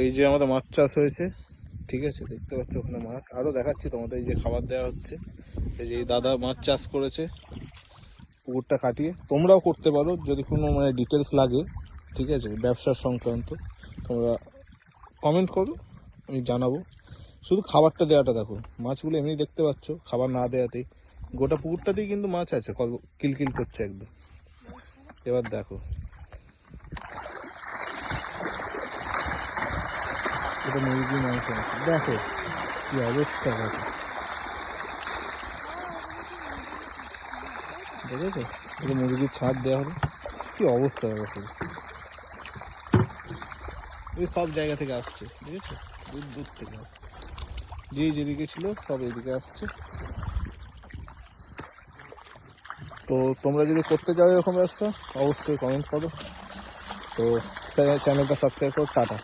এই যে আমাদের মাছ চাষ হয়েছে, ঠিক আছে, দেখতে পাচ্ছ ওখানে মাছ। আরও দেখাচ্ছি তোমাদের, এই যে খাবার দেওয়া হচ্ছে। এই যে এই দাদা মাছ চাষ করেছে পুকুরটা কাটিয়ে। তোমরাও করতে পারো যদি কোনো মানে ডিটেলস লাগে, ঠিক আছে, ব্যবসার সংক্রান্ত, তোমরা কমেন্ট করো, আমি জানাবো। শুধু খাবারটা দেওয়াটা দেখো, মাছগুলো এমনি দেখতে পাচ্ছ, খাবার না দেওয়াতেই গোটা পুকুরটাতেই কিন্তু মাছ আছে, কিলকিল করছে একদম। এবার দেখো, এটা মুরগি মাংস আছে, দেখো কি অবস্থা দেখো, দেখেছো? এটা মুরগির ছাড় দেওয়া হলো, কি অবস্থা দেখো। এই সব জায়গা থেকে আসছে, দেখেছো, দূর দূর থেকে আসছে, যেদিকে ছিল সব এদিকে আসছে। তো তোমরা যদি করতে চাও এরকম ব্যবসা, অবশ্যই কমেন্ট করো। তো চ্যানেলটা সাবস্ক্রাইব করো। টাটা।